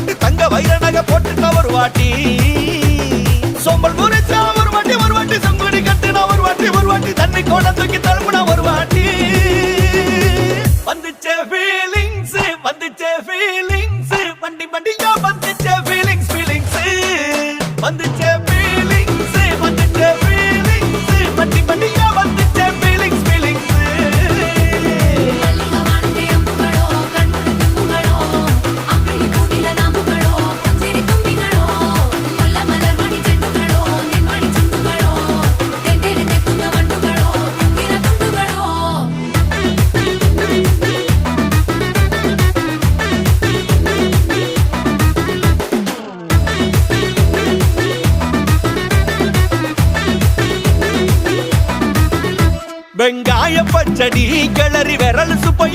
வாட்டி தங்க வைர நகை போட்டுட்டா ஒரு வாட்டி சோம்பல் முறைச்சா ஒரு வாட்டி சங்குடி கட்டுனா ஒரு வாட்டி தண்ணி கோட தூக்கி தழுப்புனா ஒரு வாட்டி வந்துச்சே ஃபீலிங்ஸ் வண்டி வண்டியா வந்துச்சே ஃபீலிங்ஸ் வந்துச்சே ஃபீலிங்ஸ் வண்டி வண்டியா வந்துச்சே ஃபீலிங்ஸ் வெங்காய பச்சடி கிளறி விரல் சுப்பை